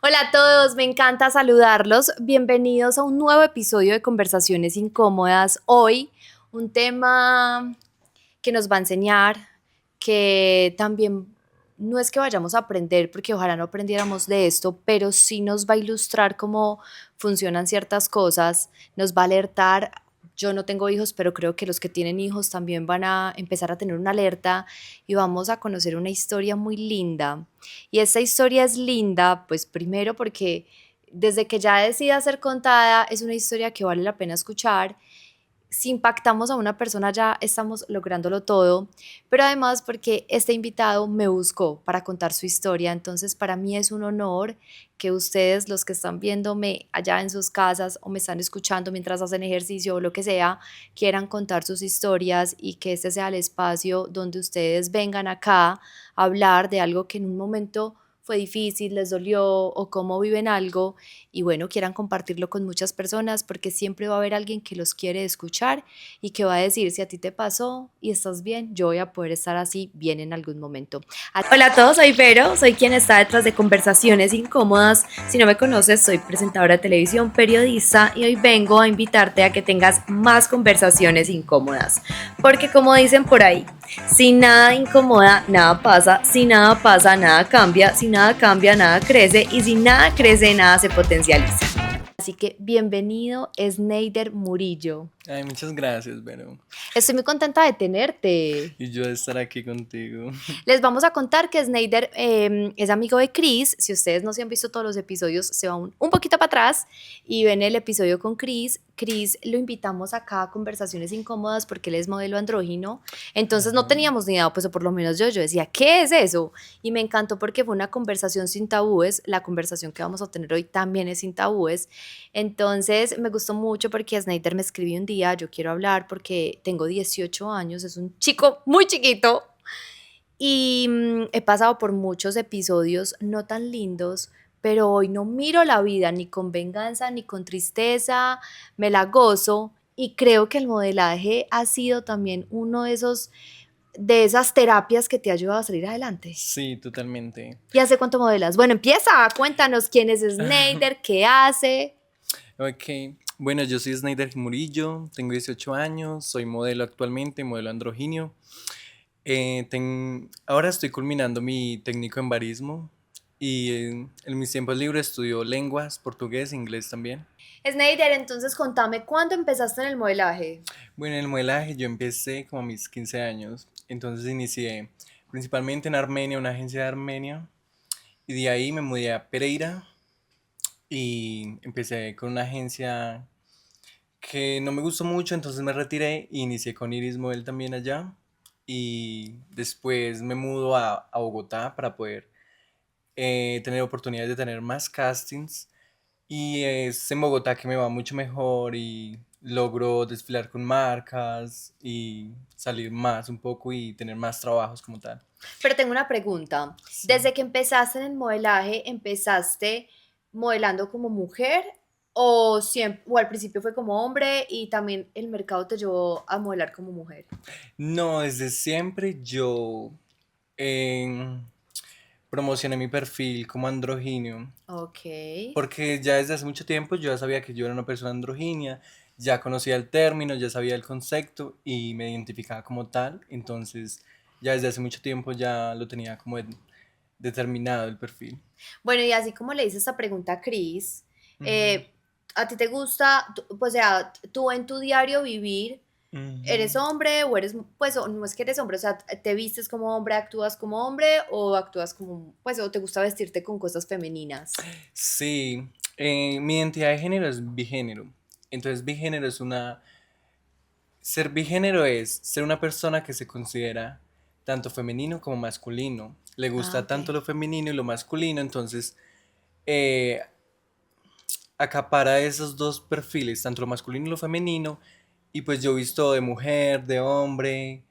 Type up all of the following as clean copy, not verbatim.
Hola a todos, me encanta saludarlos. Bienvenidos a un nuevo episodio de Conversaciones Incómodas. Hoy un tema que nos va a enseñar, que también no es que vayamos a aprender, porque ojalá no aprendiéramos de esto, pero sí nos va a ilustrar cómo funcionan ciertas cosas, nos va a alertar. Yo no tengo hijos, pero creo que los que tienen hijos también van a empezar a tener una alerta y vamos a conocer una historia muy linda. Y esta historia es linda, pues primero porque desde que ya decida ser contada es una historia que vale la pena escuchar. Si impactamos a una persona ya estamos lográndolo todo, pero además porque este invitado me buscó para contar su historia, entonces para mí es un honor que ustedes, los que están viéndome allá en sus casas o me están escuchando mientras hacen ejercicio o lo que sea, quieran contar sus historias y que este sea el espacio donde ustedes vengan acá a hablar de algo que en un momento fue difícil, les dolió o cómo viven algo y bueno, quieran compartirlo con muchas personas porque siempre va a haber alguien que los quiere escuchar y que va a decir, si a ti te pasó y estás bien, yo voy a poder estar así bien en algún momento. Hola a todos, soy Vero, soy quien está detrás de Conversaciones Incómodas. Si no me conoces, soy presentadora de televisión, periodista y hoy vengo a invitarte a que tengas más conversaciones incómodas. Porque como dicen por ahí, si nada incomoda, nada pasa. Si nada pasa, nada cambia. Si nada cambia, nada crece. Y si nada crece, nada se potencializa. Así que bienvenido, Sneider Murillo. Ay, muchas gracias, Vero. Estoy muy contenta de tenerte. Y yo de estar aquí contigo. Les vamos a contar que Sneider es amigo de Chris. Si ustedes no se han visto todos los episodios, se van un poquito para atrás y ven el episodio con Chris. Chris lo invitamos acá a Conversaciones Incómodas porque él es modelo andrógino. Entonces no Ajá. teníamos ni idea, pues o por lo menos yo decía, ¿qué es eso? Y me encantó porque fue una conversación sin tabúes. La conversación que vamos a tener hoy también es sin tabúes. Entonces me gustó mucho porque Sneider me escribió un día, yo quiero hablar porque tengo 18 años, es un chico muy chiquito y he pasado por muchos episodios no tan lindos, pero hoy no miro la vida ni con venganza ni con tristeza, me la gozo y creo que el modelaje ha sido también uno de esas terapias que te ayuda a salir adelante. Sí, totalmente. ¿Y hace cuánto modelas? Bueno, empieza, cuéntanos quién es Sneider, qué hace. Ok. Bueno, yo soy Snyder Murillo, tengo 18 años, soy modelo actualmente, modelo androginio. Ahora estoy culminando mi técnico en barismo y en mis tiempos libres estudio lenguas, portugués, inglés también. Sneider, entonces contame, ¿cuándo empezaste en el modelaje? Bueno, en el modelaje yo empecé como a mis 15 años, entonces inicié principalmente en Armenia, una agencia de Armenia, y de ahí me mudé a Pereira y empecé con una agencia que no me gustó mucho, entonces me retiré y inicié con Iris Model también allá. Y después me mudo a Bogotá para poder tener oportunidades de tener más castings. Y es en Bogotá que me va mucho mejor y logro desfilar con marcas y salir más un poco y tener más trabajos como tal. Pero tengo una pregunta. Sí. Desde que empezaste en el modelaje, ¿empezaste modelando como mujer o, siempre, o al principio fue como hombre y también el mercado te llevó a modelar como mujer? No, desde siempre yo em, promocioné mi perfil como androginio. Ok. Porque ya desde hace mucho tiempo yo ya sabía que yo era una persona androginia, ya conocía el término, ya sabía el concepto y me identificaba como tal. Entonces, ya desde hace mucho tiempo ya lo tenía como determinado el perfil. Bueno, y así como le hice esta pregunta a Chris, Ujú, eh, ¿a ti te gusta, pues, o sea, tú en tu diario vivir, eres ujú. hombre o eres, pues, o no es que eres hombre, o sea, te vistes como hombre, actúas como hombre o actúas como, pues, o te gusta vestirte con cosas femeninas? Sí, mi identidad de género es bigénero. Entonces, bigénero es una... Ser bigénero es ser una persona que se considera tanto femenino como masculino. Le Ah, gusta ok. tanto lo femenino y lo masculino, entonces eh, acapara esos dos perfiles, tanto lo masculino y lo femenino, y pues yo he visto de mujer, de hombre,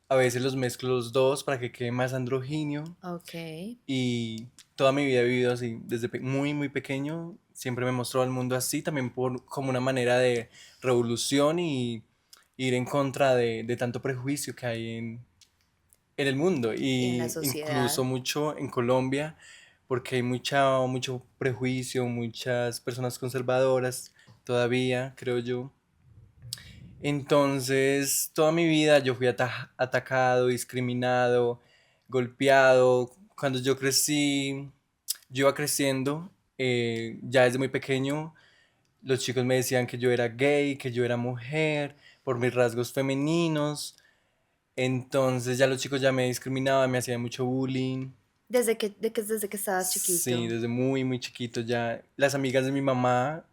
a veces los mezclo los dos para que quede más androginio, Ok. y toda mi vida he vivido así, desde muy, muy pequeño, siempre me mostró al mundo así, también por, como una manera de revolución y ir en contra de tanto prejuicio que hay en el mundo, Y en la y incluso sociedad. mucho en Colombia porque hay mucho prejuicio, muchas personas conservadoras todavía, creo yo. Entonces, toda mi vida yo fui atacado, discriminado, golpeado. Cuando yo crecí, yo iba creciendo, ya desde muy pequeño, los chicos me decían que yo era gay, que yo era mujer, por mis rasgos femeninos. Entonces ya los chicos ya me discriminaban, me hacían mucho bullying. Desde que estabas Sí, chiquito. desde muy, muy chiquito ya. Las amigas de mi mamá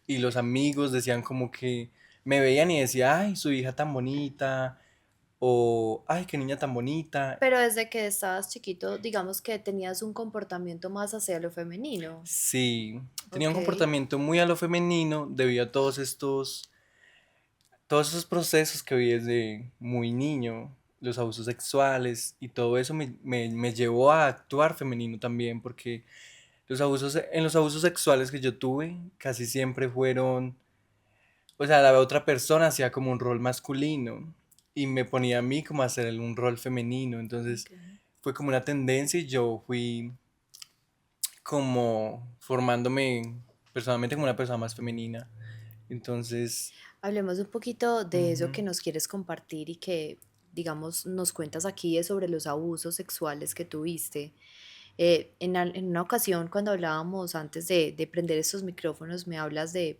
y los amigos decían como que me veían y decían, ay, su hija tan bonita, o ay, qué niña tan bonita. Pero desde que estabas chiquito, digamos que tenías un comportamiento más hacia lo femenino. Sí, tenía un Ok. comportamiento muy a lo femenino debido a todos esos procesos que vi desde muy niño, los abusos sexuales y todo eso me llevó a actuar femenino también, porque en los abusos sexuales que yo tuve casi siempre fueron, o sea, la otra persona hacía como un rol masculino y me ponía a mí como a hacer un rol femenino, entonces Ok. fue como una tendencia y yo fui como formándome personalmente como una persona más femenina. Entonces, Hablemos un poquito de eso ujú, que nos quieres compartir y que, digamos, nos cuentas aquí es sobre los abusos sexuales que tuviste. En una ocasión, cuando hablábamos antes de prender estos micrófonos, me hablas de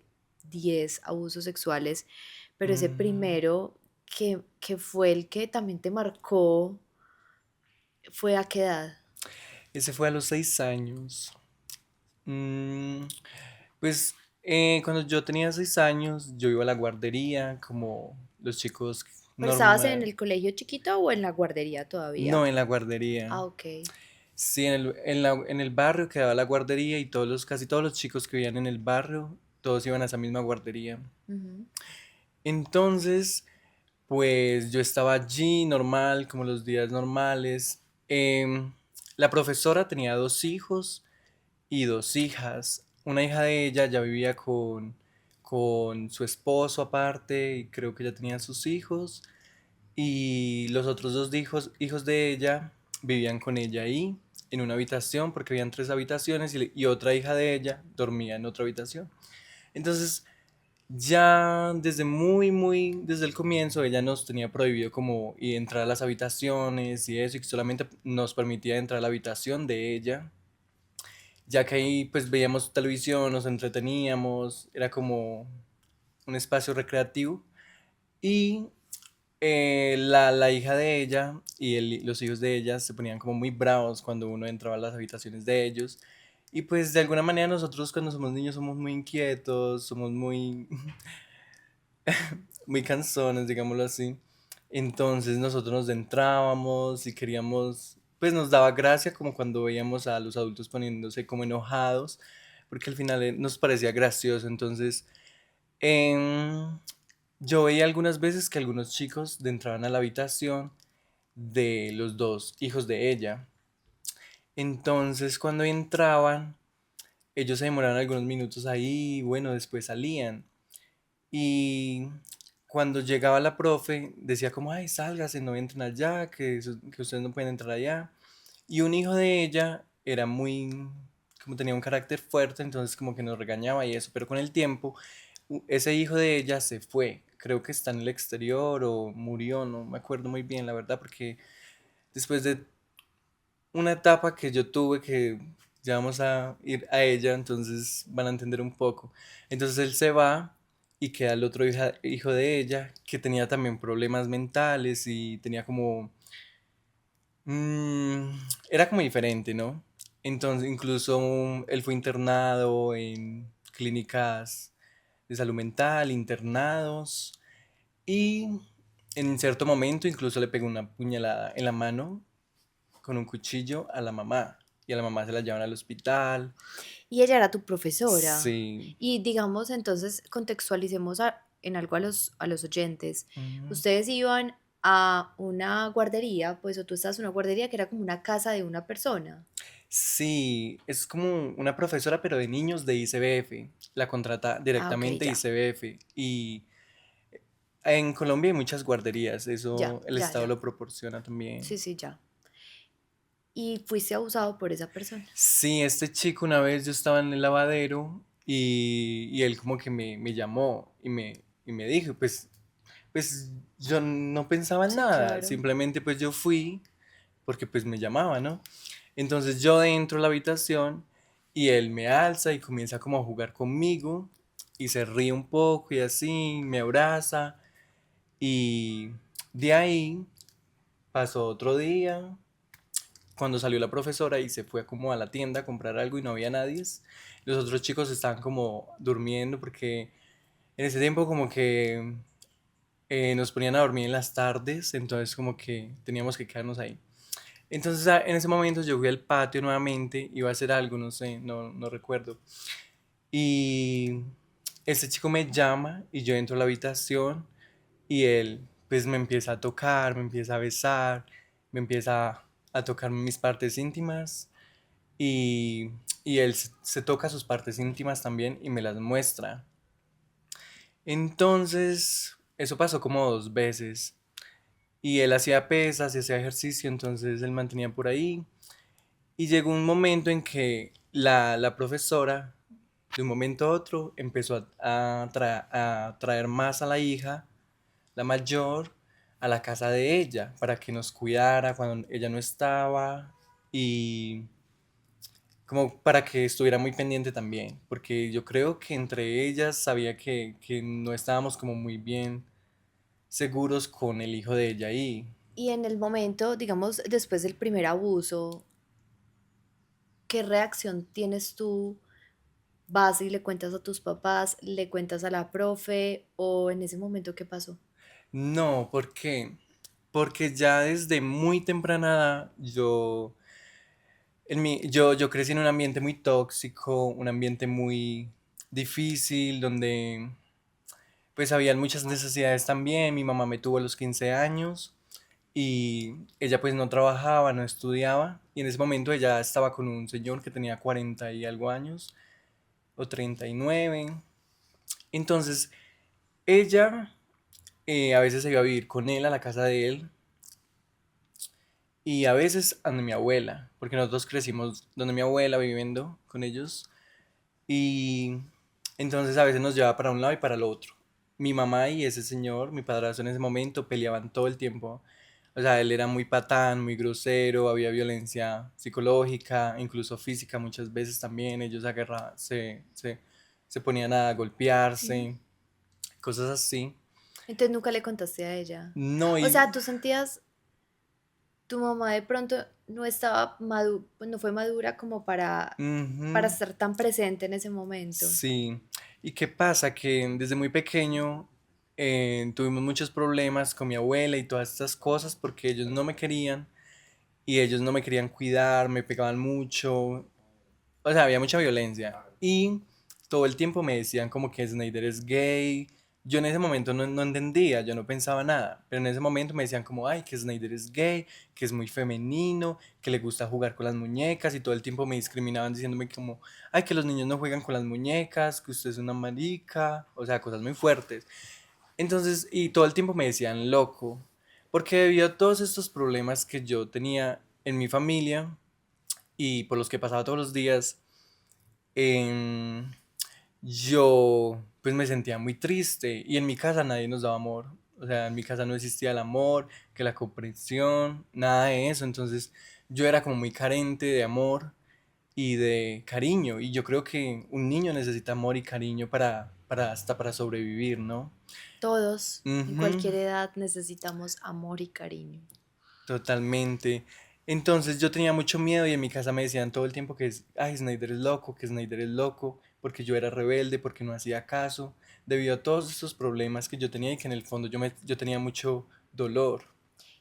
10 abusos sexuales, pero ese ujú. primero que fue el que también te marcó, ¿fue a qué edad? Ese fue a los 6 años. Mm, pues cuando yo tenía 6 años, yo iba a la guardería, como los chicos ¿Pero estabas en normal. el colegio chiquito o en la guardería No, todavía? en la guardería. Ah, ok. Sí, en el barrio quedaba la guardería y casi todos los chicos que vivían en el barrio, todos iban a esa misma guardería. Ujú. Entonces, pues yo estaba allí normal, como los días normales. La profesora tenía 2 hijos y 2 hijas. Una hija de ella ya vivía con su esposo aparte y creo que ya tenía sus hijos. Y los otros dos hijos de ella vivían con ella ahí, en una habitación, porque habían 3 habitaciones y otra hija de ella dormía en otra habitación. Entonces, ya desde el comienzo, ella nos tenía prohibido como entrar a las habitaciones y eso, y solamente nos permitía entrar a la habitación de ella, ya que ahí pues veíamos televisión, nos entreteníamos, era como un espacio recreativo. Y la hija de ella y los hijos de ella se ponían como muy bravos cuando uno entraba a las habitaciones de ellos. Y pues de alguna manera nosotros cuando somos niños somos muy inquietos, somos muy, muy cansones, digámoslo así. Entonces nosotros nos entrábamos y queríamos, pues nos daba gracia como cuando veíamos a los adultos poniéndose como enojados, porque al final nos parecía gracioso. Entonces, em, yo veía algunas veces que algunos chicos entraban a la habitación de los 2 hijos de ella. Entonces, cuando entraban, ellos se demoraban algunos minutos ahí y bueno, después salían. Y cuando llegaba la profe, decía como, ay, sálgase, no entren allá, que ustedes no pueden entrar allá. Y un hijo de ella era muy, como tenía un carácter fuerte, entonces como que nos regañaba y eso, pero con el tiempo, ese hijo de ella se fue. Creo que está en el exterior o murió, no me acuerdo muy bien, la verdad, porque después de una etapa que yo tuve que ya vamos a ir a ella, entonces van a entender un poco. Entonces él se va y queda el otro hijo de ella que tenía también problemas mentales y tenía como... mm, era como diferente, ¿no? Entonces incluso él fue internado en clínicas de salud mental, internados y en cierto momento incluso le pegó una puñalada en la mano con un cuchillo a la mamá. Y a la mamá se la llevan al hospital. Y ella era tu profesora. Sí. Y digamos, entonces, contextualicemos en algo a los oyentes. Ujú. Ustedes iban a una guardería, pues, o tú estabas en una guardería que era como una casa de una persona. Sí, es como una profesora, pero de niños de ICBF. La contrata Ah, ok, directamente ya, ICBF. Y en Colombia hay muchas guarderías. ya, Eso el ya, Estado ya. lo proporciona también. Sí, sí, ya. y fuiste abusado por esa persona. Sí, este chico una vez yo estaba en el lavadero y él como que me llamó y me dijo, pues yo no pensaba en Sí, nada, claro. simplemente pues yo fui porque pues me llamaba, ¿no? Entonces yo entro a la habitación y él me alza y comienza como a jugar conmigo y se ríe un poco y así, me abraza y de ahí pasó otro día cuando salió la profesora y se fue como a la tienda a comprar algo y no había nadie. Los otros chicos estaban como durmiendo porque en ese tiempo como que nos ponían a dormir en las tardes, entonces como que teníamos que quedarnos ahí. Entonces en ese momento yo fui al patio nuevamente, iba a hacer algo, no sé, no recuerdo. Y este chico me llama y yo entro a la habitación y él pues me empieza a tocar, me empieza a besar, me empieza a tocar mis partes íntimas y, y él se toca sus partes íntimas también y me las muestra. Entonces, eso pasó como 2 veces. Y él hacía pesas y hacía ejercicio, entonces él mantenía por ahí. Y llegó un momento en que la profesora, de un momento a otro, empezó a traer más a la hija, la mayor, a la casa de ella, para que nos cuidara cuando ella no estaba y como para que estuviera muy pendiente también, porque yo creo que entre ellas sabía que no estábamos como muy bien seguros con el hijo de ella ahí. Y en el momento, digamos, después del primer abuso, ¿qué reacción tienes tú? ¿Vas y le cuentas a tus papás, le cuentas a la profe o en ese momento qué pasó? No, ¿por qué? Porque ya desde muy temprana edad yo crecí en un ambiente muy tóxico, un ambiente muy difícil, donde pues habían muchas necesidades también. Mi mamá me tuvo a los 15 años y ella pues no trabajaba, no estudiaba y en ese momento ella estaba con un señor que tenía 40 y algo años o 39. Entonces ella a veces se iba a vivir con él a la casa de él y a veces a donde mi abuela, porque nosotros crecimos donde mi abuela viviendo con ellos y entonces a veces nos llevaba para un lado y para el otro. Mi mamá y ese señor, mi padrastro en ese momento, peleaban todo el tiempo. O sea, él era muy patán, muy grosero, había violencia psicológica, incluso física muchas veces también. Ellos agarraban, se ponían a Sí. golpearse, cosas así. Entonces nunca le contaste a ella. No, O y sea, tú sentías, tu mamá de pronto no estaba no fue madura como para ujú, estar tan presente en ese momento. sí. ¿Y qué pasa? Que desde muy pequeño tuvimos muchos problemas con mi abuela y todas estas cosas porque ellos no me querían y ellos no me querían cuidar, me pegaban mucho. O sea, había mucha violencia. Y todo el tiempo me decían como que Snyder es gay. Yo en ese momento no entendía, yo no pensaba nada. Pero en ese momento me decían como, ay, que Snyder es gay, que es muy femenino, que le gusta jugar con las muñecas. Y todo el tiempo me discriminaban diciéndome como, ay, que los niños no juegan con las muñecas, que usted es una marica. O sea, cosas muy fuertes. Entonces, y todo el tiempo me decían loco. Porque debido a todos estos problemas que yo tenía en mi familia y por los que pasaba todos los días, em, yo pues me sentía muy triste y en mi casa nadie nos daba amor. O sea, en mi casa no existía el amor, que la comprensión, nada de eso. Entonces yo era como muy carente de amor y de cariño. Y yo creo que un niño necesita amor y cariño hasta para sobrevivir, ¿no? Todos, en Ujú, cualquier edad, necesitamos amor y cariño. totalmente. Entonces yo tenía mucho miedo y en mi casa me decían todo el tiempo que ay, Snyder es loco, que Snyder es loco, porque yo era rebelde, porque no hacía caso, debido a todos estos problemas que yo tenía y que en el fondo yo tenía mucho dolor.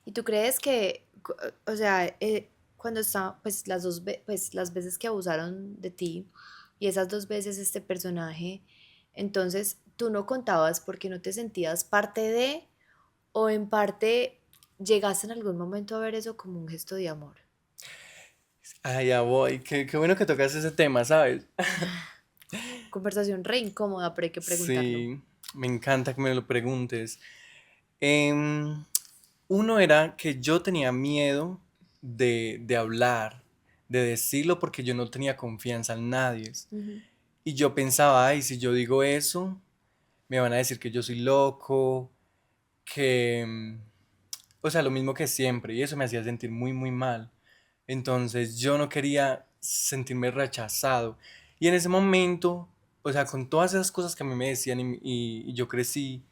¿Y tú crees que, o sea, cuando está, pues pues las veces que abusaron de ti y esas dos veces este personaje, entonces tú no contabas porque no te sentías parte de, o en parte llegaste en algún momento a ver eso como un gesto de amor? Ay, ya voy, qué bueno que tocas ese tema, ¿sabes? Conversación re incómoda, pero hay que preguntarlo. Sí, me encanta que me lo preguntes. Em, Uno era que yo tenía miedo de hablar, de decirlo porque yo no tenía confianza en nadie. Ujú. Y yo pensaba, ay, si yo digo eso, me van a decir que yo soy loco, que, o sea, lo mismo que siempre, y eso me hacía sentir muy, muy mal. Entonces yo no quería sentirme rechazado. Y en ese momento, o sea, con todas esas cosas que a mí me decían y yo crecí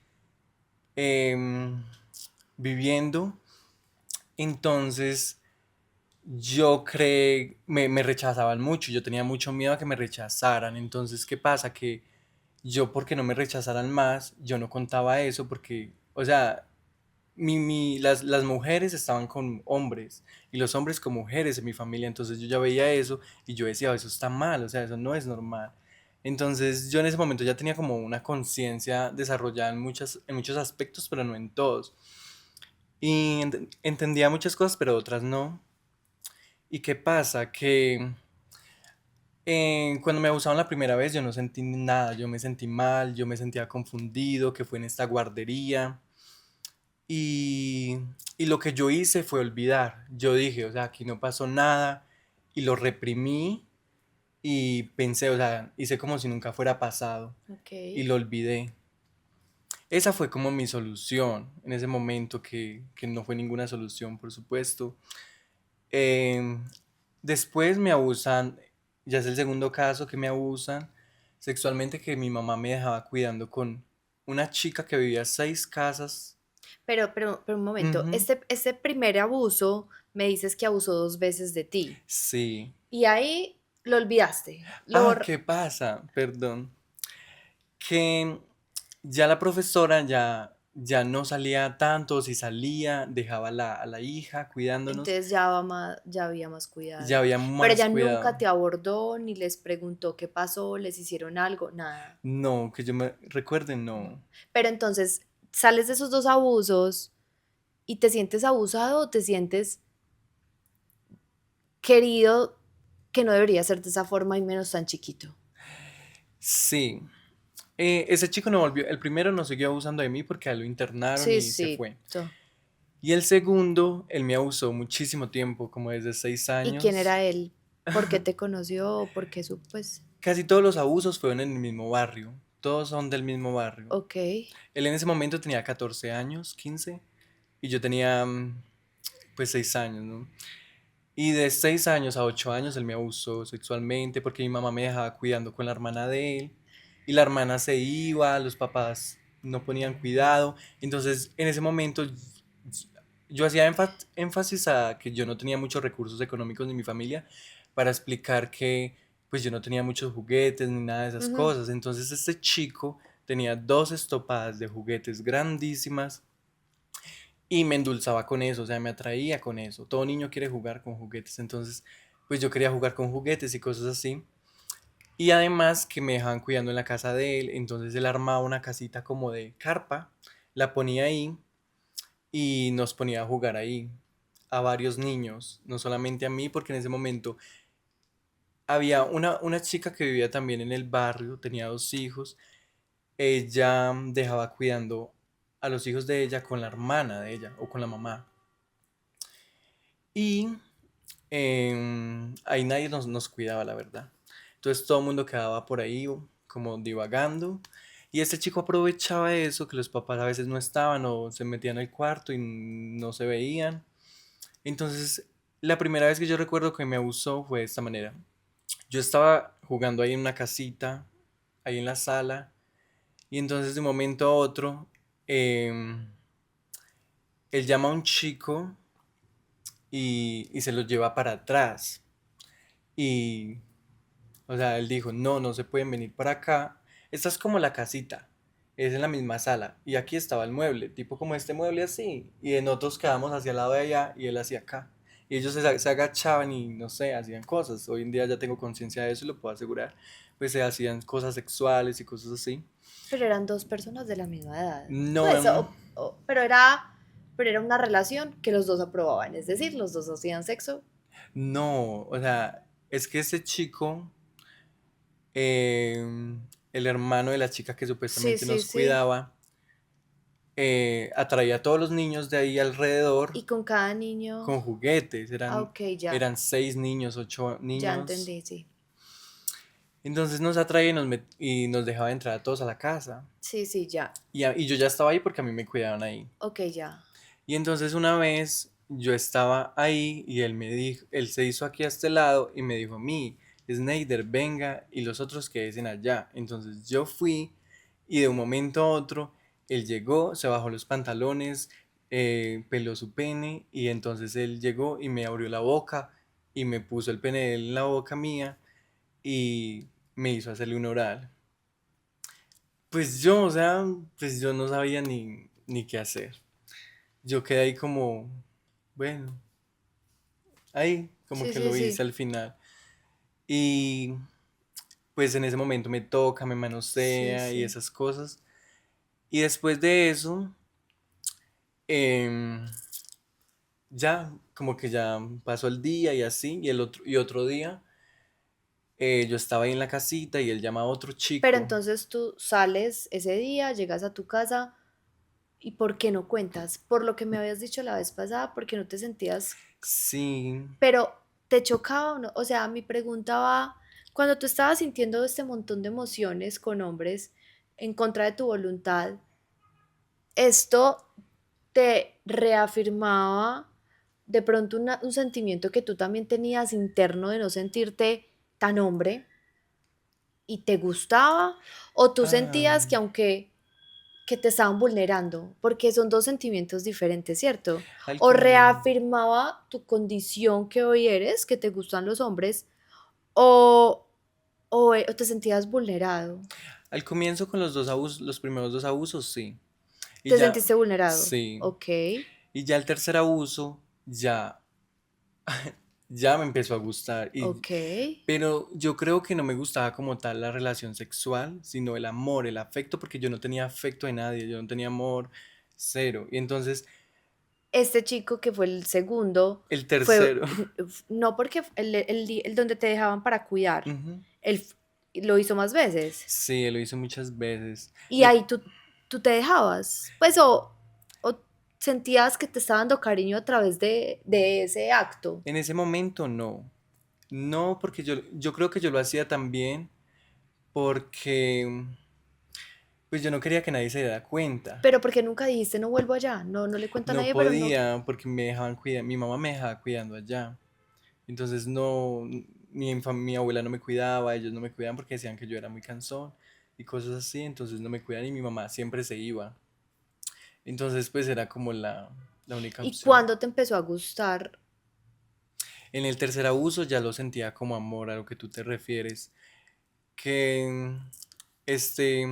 em, viviendo, entonces yo creí, me rechazaban mucho, yo tenía mucho miedo a que me rechazaran. Entonces, ¿qué pasa? Que yo, porque no me rechazaran más, yo no contaba eso porque, o sea, las mujeres estaban con hombres y los hombres con mujeres en mi familia, entonces yo ya veía eso y yo decía, "Oh, eso está mal, o sea, eso no es normal". Entonces yo en ese momento ya tenía como una conciencia desarrollada en muchos aspectos, pero no en todos. Y entendía muchas cosas, pero otras no. ¿Y qué pasa? Que cuando me abusaron la primera vez yo no sentí nada, yo me sentí mal, yo me sentía confundido, que fue en esta guardería. Y, y lo que yo hice fue olvidar. Yo dije, o sea, aquí no pasó nada y lo reprimí y pensé, o sea, hice como si nunca fuera pasado Ok. y lo olvidé. Esa fue como mi solución en ese momento, que no fue ninguna solución, por supuesto. Em, Después me abusan, ya es el segundo caso que me abusan sexualmente, que mi mamá me dejaba cuidando con una chica que vivía 6 casas. Pero un momento, Ujú. este primer abuso me dices que abusó 2 veces de ti Sí. y ahí lo olvidaste. ¿Qué pasa? Perdón. Que ya la profesora ya no salía tanto, si salía, dejaba a la hija cuidándonos, Entonces ya había más ya cuidado. había Pero más ella nunca cuidado. te abordó ni les preguntó qué pasó, les hicieron algo, nada. No, que yo me recuerde, No. no. Pero entonces sales de esos 2 abusos y te sientes abusado o te sientes querido, que no debería ser de esa forma y menos tan chiquito. Sí. Ese chico no volvió, el primero no siguió abusando de mí porque a él lo internaron Sí, y se sí. fue. Y el segundo, él me abusó muchísimo tiempo, como desde seis ¿Y quién años. era él? ¿Por qué te conoció? ¿Por qué su, pues, Casi todos los abusos fueron en el mismo barrio. Todos son del mismo barrio. ok. Él en ese momento tenía 14 años, 15, y yo tenía pues 6 años, ¿no? Y de 6 años a 8 años él me abusó sexualmente porque mi mamá me dejaba cuidando con la hermana de él y la hermana se iba, los papás no ponían cuidado. Entonces en ese momento yo hacía énfasis a que yo no tenía muchos recursos económicos ni mi familia para explicar que pues yo no tenía muchos juguetes ni nada de esas Ujú. cosas. Entonces este chico tenía 2 estopadas de juguetes grandísimas y me endulzaba con eso, o sea, me atraía con eso. Todo niño quiere jugar con juguetes, entonces pues yo quería jugar con juguetes y cosas así. Y además que me dejaban cuidando en la casa de él, entonces él armaba una casita como de carpa, la ponía ahí y nos ponía a jugar ahí a varios niños, no solamente a mí, porque en ese momento había una chica que vivía también en el barrio, tenía 2 hijos, ella dejaba cuidando a los hijos de ella con la hermana de ella o con la mamá. Y ahí nadie nos cuidaba, la verdad. Entonces todo el mundo quedaba por ahí como divagando. Y este chico aprovechaba eso, que los papás a veces no estaban o se metían al cuarto y no se veían. Entonces, la primera vez que yo recuerdo que me abusó fue de esta manera. Yo estaba jugando ahí en una casita, ahí en la sala, y entonces de un momento a otro, em, él llama a un chico y se lo lleva para atrás. Y O sea, él dijo, no, no se pueden venir para acá. Esta es como la casita, es en la misma sala. Y aquí estaba el mueble, tipo como este mueble así. Y en otros quedamos hacia el lado de allá y él hacia acá. Y ellos se agachaban y no sé, hacían cosas. Hoy en día ya tengo conciencia de eso y lo puedo asegurar. Pues se hacían cosas sexuales y cosas así. Pero eran 2 personas de la misma edad. No, Pues, pero era una relación que los dos aprobaban, es decir, los dos hacían sexo. no, o sea, es que ese chico, el hermano de la chica que Sí, supuestamente sí, nos sí. cuidaba, atraía a todos los niños de ahí alrededor Y con cada niño, con juguetes. ok, ya, Eran 6 niños, ocho ya niños. entendí, sí. Entonces nos atraía y nos dejaba entrar a todos a la casa. Sí, sí, ya, Y yo ya estaba ahí porque a mí me cuidaban ahí. ok, ya. Y entonces una vez yo estaba ahí y él me dijo, él se hizo aquí a este lado y me dijo, mi, Snyder, venga y los otros queden allá. Entonces yo fui y de un momento a otro él llegó, se bajó los pantalones, peló su pene y entonces él llegó y me abrió la boca y me puso el pene de él en la boca mía y me hizo hacerle un oral. Pues yo, o sea, pues yo no sabía ni qué hacer. Yo quedé ahí como, bueno, ahí como Sí, que sí, lo hice sí. al final. Y pues en ese momento me toca, me Sí, manosea y sí. esas cosas. Y después de eso, em, ya, como que ya pasó el día y así, y otro día yo estaba ahí en la casita y él llama a otro Pero chico. entonces tú sales ese día, llegas a tu casa y ¿por qué no cuentas? Por lo que me habías dicho la vez pasada, porque no te sentías, Sí, pero ¿te chocaba o no? O sea, mi pregunta va, cuando tú estabas sintiendo este montón de emociones con hombres en contra de tu voluntad, ¿esto te reafirmaba de pronto un sentimiento que tú también tenías interno de no sentirte tan hombre y te gustaba? ¿O tú ah, sentías que aunque que te estaban vulnerando? Porque son dos sentimientos diferentes, ¿cierto? al ¿O com- reafirmaba tu condición que hoy eres, que te gustan los hombres? ¿O, o te sentías vulnerado? al comienzo con los dos abusos, los primeros dos abusos, sí. Y ¿Te ya, sentiste vulnerado? sí. Ok. Y ya el tercer abuso, ya me empezó a gustar. Ok. Pero yo creo que no me gustaba como tal la relación sexual, sino el amor, el afecto, porque yo no tenía afecto de nadie, yo no tenía amor, cero. Y entonces, Este chico que fue el segundo el fue, tercero, no porque el donde te dejaban para cuidar, ujú, él lo hizo más veces. sí, él lo hizo muchas veces. Y ahí tú te dejabas, pues, o sentías que te estaba dando cariño a través de ese acto. En ese momento no. No, porque yo creo que yo lo hacía también porque pues yo no quería que nadie se diera cuenta. Pero porque nunca dijiste no vuelvo allá, no, no le cuento a No nadie, pero no. podía porque me dejaban cuidar, mi mamá me dejaba cuidando allá. Entonces no, mi abuela no me cuidaba, ellos no me cuidaban porque decían que yo era muy cansón y cosas así, entonces no me cuidaban y mi mamá siempre se iba. Entonces pues era como la única ¿Y opción. cuándo te empezó a gustar? En el tercer abuso ya lo sentía como amor a lo que tú te refieres, que este,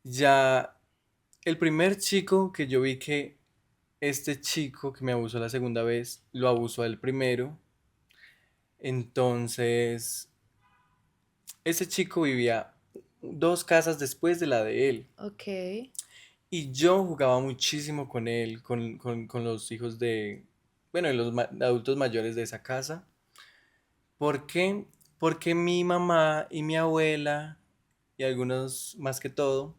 ya el primer chico que yo vi que este chico que me abusó la segunda vez lo abusó al primero, entonces ese chico vivía 2 casas después de la de él. Ok. Y yo jugaba muchísimo con él, con los hijos de, bueno, de los de adultos mayores de esa casa. ¿Por qué? Porque mi mamá y mi abuela, y algunos más que todo,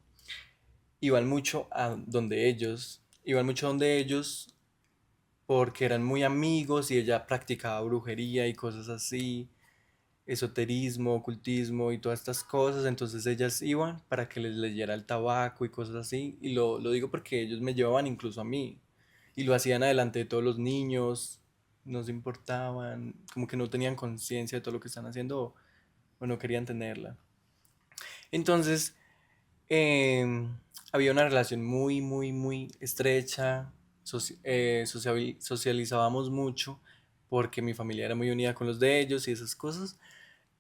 iban mucho a donde ellos. Iban mucho donde ellos porque eran muy amigos y ella practicaba brujería y cosas así. Esoterismo, ocultismo y todas estas cosas, entonces ellas iban para que les leyera el tabaco y cosas así, y lo digo porque ellos me llevaban incluso a mí, y lo hacían adelante de todos los niños, no se importaban, como que no tenían conciencia de todo lo que están haciendo o no querían tenerla. Entonces, había una relación muy, muy, muy estrecha, socializábamos mucho porque mi familia era muy unida con los de ellos y esas cosas.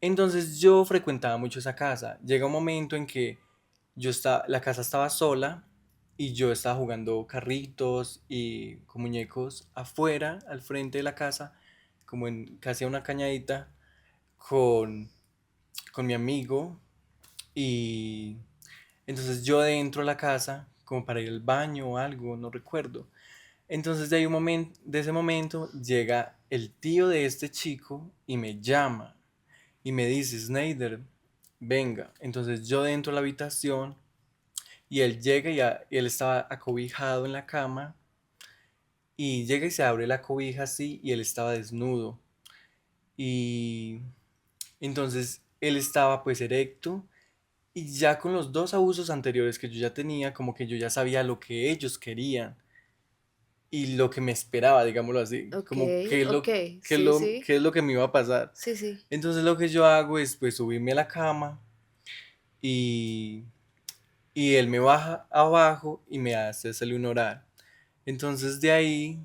Entonces yo frecuentaba mucho esa casa. Llega un momento en que la casa estaba sola y yo estaba jugando carritos y con muñecos afuera, al frente de la casa, como en casi a una cañadita, con, con mi amigo. Y entonces yo dentro de la casa, como para ir al baño o algo, no recuerdo. Entonces de ese momento llega el tío de este chico y me llama y me dice, Snyder, venga. Entonces yo dentro de la habitación y él llega y él estaba acobijado en la cama y llega y se abre la cobija así y él estaba desnudo. Y entonces él estaba pues erecto y ya con los dos abusos anteriores que yo ya tenía, como que yo ya sabía lo que ellos querían y lo que me esperaba, digámoslo así, Ok, como ok, sí, sí, qué es lo que me iba a pasar. sí, sí. Entonces lo que yo hago es pues subirme a la cama y, y él me baja abajo y me hace hacerle un oral. Entonces de ahí,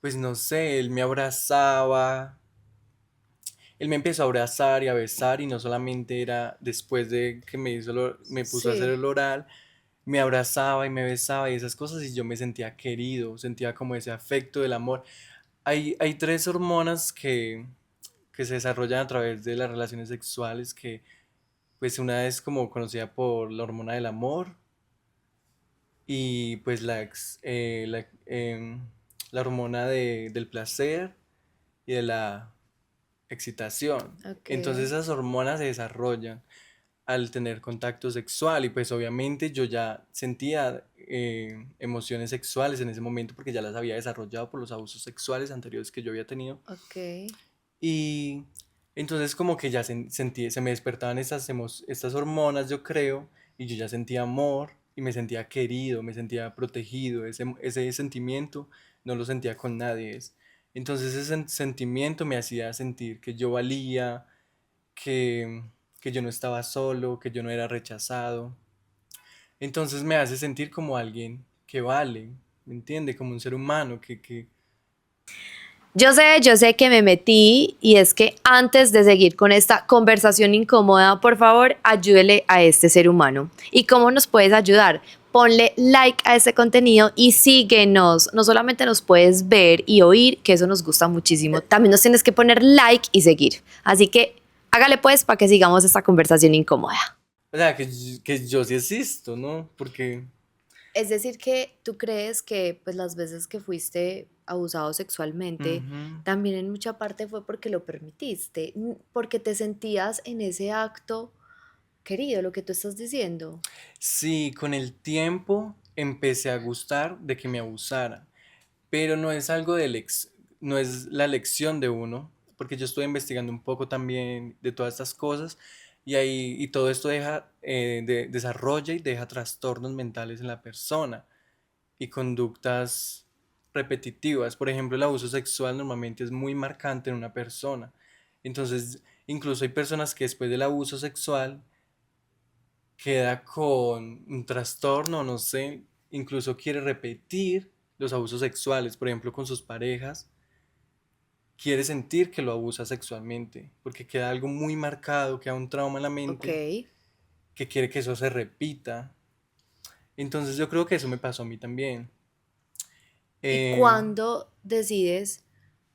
pues no sé, él me empezó a abrazar y a besar y no solamente era después de que me puso a hacer Sí, el oral, me abrazaba y me besaba y esas cosas y yo me sentía querido, sentía como ese afecto del amor. Hay tres hormonas que se desarrollan a través de las relaciones sexuales que pues una es como conocida por la hormona del amor y pues la hormona del placer y de la excitación. ok. Entonces esas hormonas se desarrollan al tener contacto sexual y pues obviamente yo ya sentía emociones sexuales en ese momento porque ya las había desarrollado por los abusos sexuales anteriores que yo había tenido Ok. y entonces como que ya se me despertaban estas hormonas yo creo y yo ya sentía amor y me sentía querido, me sentía protegido, ese sentimiento no lo sentía con nadie. Entonces ese sentimiento me hacía sentir que yo valía, que, que yo no estaba solo, que yo no era rechazado. Entonces me hace sentir como alguien que vale, ¿me entiende? Como un ser humano que... Yo sé que me metí y es que antes de seguir con esta conversación incómoda, por favor, ayúdele a este ser humano. ¿Y cómo nos puedes ayudar? Ponle like a este contenido y síguenos. No solamente nos puedes ver y oír, que eso nos gusta muchísimo, también nos tienes que poner like y seguir. Así que hágale pues para que sigamos esta conversación incómoda. O sea, que yo sí existo, ¿no? Porque... Es decir, que tú crees que pues las veces que fuiste abusado sexualmente, ujú. también en mucha parte fue porque lo permitiste, porque te sentías en ese acto querido, lo que tú estás diciendo. Sí, con el tiempo empecé a gustar de que me abusaran, pero no es algo no es la elección de uno, porque yo estoy investigando un poco también de todas estas cosas y todo esto desarrolla y deja trastornos mentales en la persona y conductas repetitivas. Por ejemplo, el abuso sexual normalmente es muy marcante en una persona. Entonces, incluso hay personas que después del abuso sexual queda con un trastorno, no sé, incluso quiere repetir los abusos sexuales, por ejemplo, con sus parejas, quiere sentir que lo abusa sexualmente, porque queda algo muy marcado, queda un trauma en la Ok. mente que quiere que eso se repita. Entonces yo creo que eso me pasó a mí también. ¿Y Eh, cuándo decides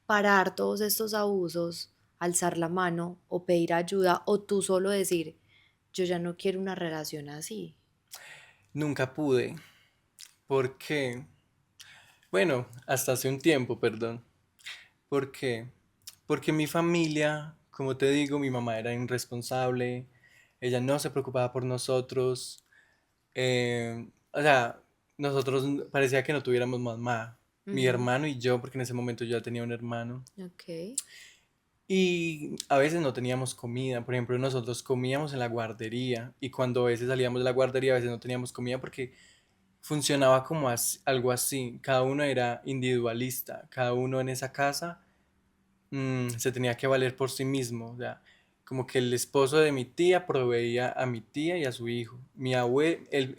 parar todos estos abusos, alzar la mano o pedir ayuda o tú solo decir, yo ya no quiero una relación así? Nunca pude, porque, bueno, hasta hace un tiempo, perdón. ¿Por qué? Porque mi familia, como te digo, mi mamá era irresponsable, ella no se preocupaba por nosotros, o sea, parecía que no tuviéramos mamá, mi Ujú. hermano y yo, porque en ese momento yo ya tenía un hermano, Ok. y a veces no teníamos comida, por ejemplo, nosotros comíamos en la guardería, y cuando a veces salíamos de la guardería, a veces no teníamos comida porque funcionaba como algo así, cada uno era individualista, cada uno en esa casa se tenía que valer por sí mismo. O sea, como que el esposo de mi tía proveía a mi tía y a su hijo. El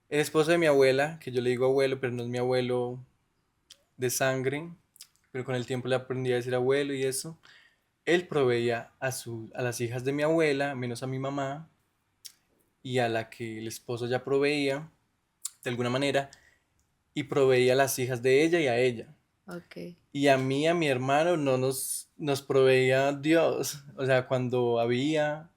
esposo de mi abuela, que yo le digo abuelo, pero no es mi abuelo de sangre, pero con el tiempo le aprendí a decir abuelo y eso. Él proveía a las hijas de mi abuela, menos a mi mamá, y a la que el esposo ya proveía, de alguna manera, y proveía a las hijas de ella y a ella. Ok. Y a mí, a mi hermano, no nos proveía Dios. O sea, cuando había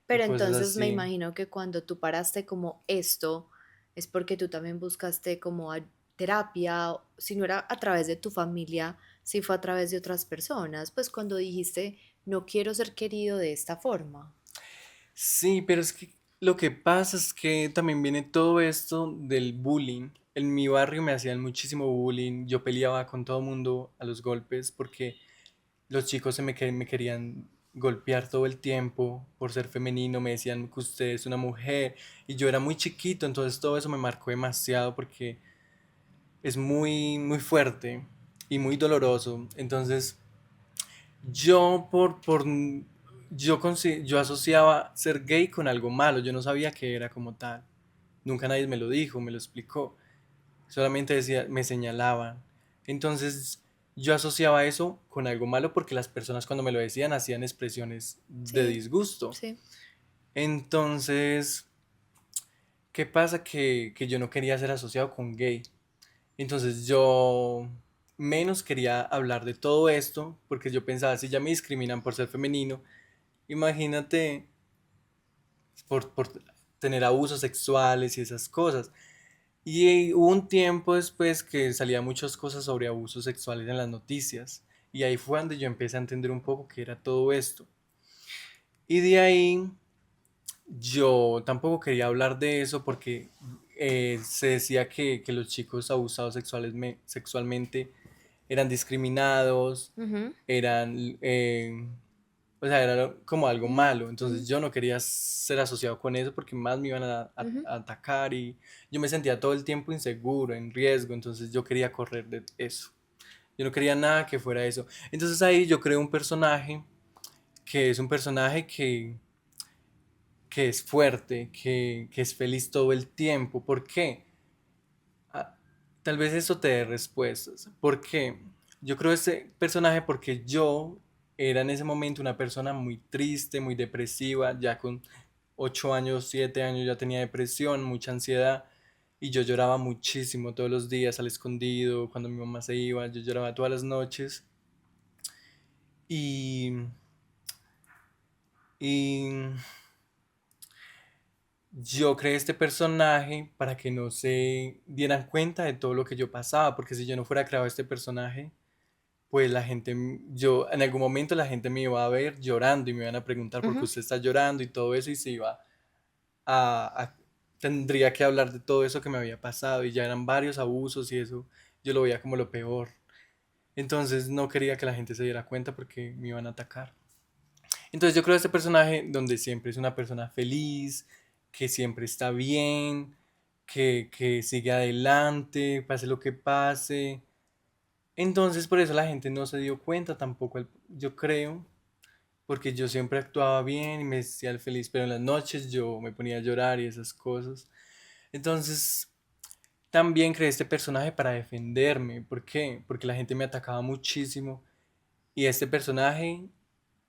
y Pero cosas entonces me así. imagino que cuando tú paraste como esto, es porque tú también buscaste como terapia, si no era a través de tu familia, si fue a través de otras personas, pues cuando dijiste, no quiero ser querido de esta forma. Sí, pero es que Lo que pasa es que también viene todo esto del bullying. En mi barrio me hacían muchísimo bullying. Yo peleaba con todo el mundo a los golpes porque los chicos me querían golpear todo el tiempo por ser femenino. Me decían que usted es una mujer y yo era muy chiquito, entonces todo eso me marcó demasiado porque es muy, muy fuerte y muy doloroso. Entonces yo yo asociaba ser gay con algo malo. Yo no sabía que era como tal. Nunca nadie me lo dijo, me lo explicó. Solamente decía, me señalaban. Entonces yo asociaba eso con algo malo porque las personas cuando me lo decían hacían expresiones de Sí, disgusto. sí. Entonces, ¿qué pasa? Que yo no quería ser asociado con gay. Entonces yo menos quería hablar de todo esto porque yo pensaba, si ya me discriminan por ser femenino, imagínate por tener abusos sexuales y esas cosas. Y hubo un tiempo después que salía muchas cosas sobre abusos sexuales en las noticias. Y ahí fue donde yo empecé a entender un poco qué era todo esto. Y de ahí yo tampoco quería hablar de eso porque se decía que los chicos abusados sexualmente eran discriminados, Ujú, eran, o sea, era como algo ujú, malo. ujú, Entonces yo no quería ser asociado con eso porque más me iban ujú. a atacar y yo me sentía todo el tiempo inseguro, en riesgo. Entonces yo quería correr de eso. Yo no quería nada que fuera eso. Entonces ahí yo creé un personaje que es un personaje que es fuerte, que es feliz todo el tiempo. ¿Por qué? Ah, tal vez eso te dé respuestas. ¿Por qué? Yo creo ese personaje porque yo era en ese momento una persona muy triste, muy depresiva, ya con 8 años, 7 años ya tenía depresión, mucha ansiedad y yo lloraba muchísimo todos los días al escondido, cuando mi mamá se iba, yo lloraba todas las noches y, y yo creé este personaje para que no se dieran cuenta de todo lo que yo pasaba, porque si yo no fuera creado este personaje, pues la gente, yo en algún momento la gente me iba a ver llorando y me iban a preguntar por qué Ujú. usted está llorando y todo eso y se iba tendría que hablar de todo eso que me había pasado y ya eran varios abusos y eso yo lo veía como lo peor. Entonces no quería que la gente se diera cuenta porque me iban a atacar. Entonces yo creo este personaje donde siempre es una persona feliz, que siempre está bien, que sigue adelante, pase lo que pase. Entonces por eso la gente no se dio cuenta tampoco, yo creo, porque yo siempre actuaba bien y me decía el feliz, pero en las noches yo me ponía a llorar y esas cosas. Entonces también creé este personaje para defenderme. ¿Por qué? Porque la gente me atacaba muchísimo y este personaje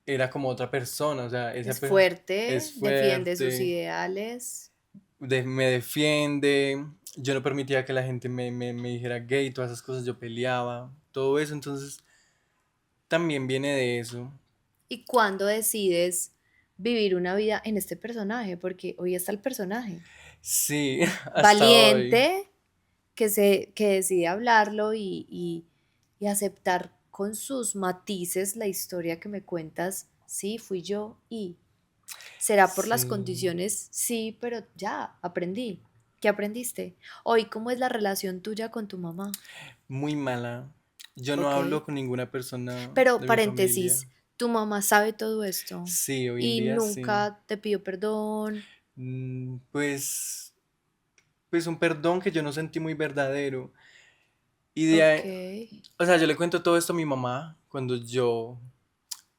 era como otra persona, o sea, Es es fuerte, defiende sus fuerte, ideales. me defiende, yo no permitía que la gente me dijera gay, todas esas cosas, yo peleaba, todo eso, entonces también viene de eso. ¿Y cuándo decides vivir una vida en este personaje? Porque hoy está el personaje. Sí, hasta hoy. Valiente, que decide hablarlo y aceptar con sus matices la historia que me cuentas. Sí, fui yo y será por las Sí, condiciones, sí, pero ya aprendí. ¿Qué aprendiste? Hoy, ¿cómo es la relación tuya con tu mamá? muy mala. Yo no Ok. hablo con ninguna persona Pero de mi familia. paréntesis, tu mamá sabe todo esto Sí, hoy en y día sí. nunca te pidió perdón. Pues, pues un perdón que yo no sentí muy verdadero. Y de Ok. ahí, o sea, yo le cuento todo esto a mi mamá cuando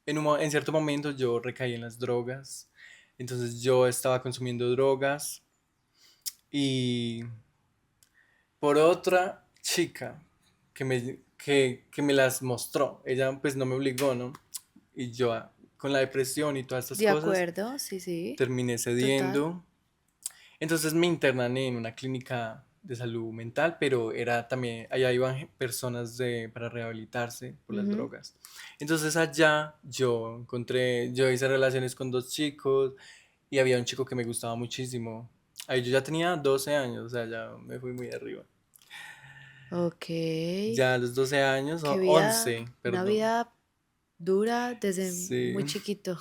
en cierto momento yo recaí en las drogas. Entonces yo estaba consumiendo drogas y por otra chica que me las mostró. Ella pues no me obligó, ¿no? Y yo con la depresión y todas estas De cosas acuerdo, sí, sí, terminé total. cediendo. Entonces me internan en una clínica de salud mental, pero era también, allá iban personas para rehabilitarse por las Ujú. drogas. Entonces allá yo hice relaciones con dos chicos y había un chico que me gustaba muchísimo. Ahí yo ya tenía 12 años, o sea, ya me fui muy arriba. Ok. Ya a los 12 años, o Qué vida, 11 una perdón. vida dura desde Sí, muy chiquito.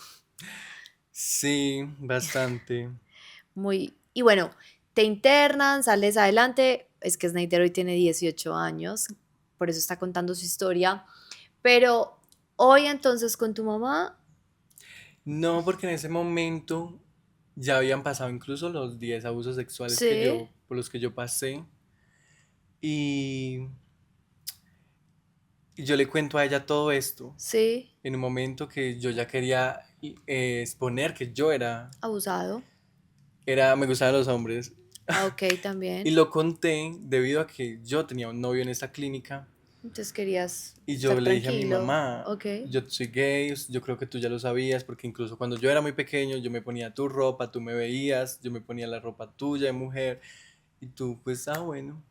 sí, bastante. Y bueno, te internan, sales adelante, es que Snyder hoy tiene 18 años, por eso está contando su historia, pero hoy entonces con tu mamá, No, porque en ese momento ya habían pasado incluso los 10 abusos sexuales sí, por los que yo pasé. Y, y yo le cuento a ella todo esto sí, en un momento que yo ya quería exponer que yo abusado, me gustaban los hombres. ah, ok, Y también, lo conté debido a que yo tenía un novio en esta clínica entonces querías y yo estar le dije a mi tranquilo, mamá, ok, yo soy gay, yo creo que tú ya lo sabías, porque incluso cuando yo era muy pequeño yo me ponía tu ropa, tú me veías, yo me ponía la ropa tuya de mujer y tú pues, bueno.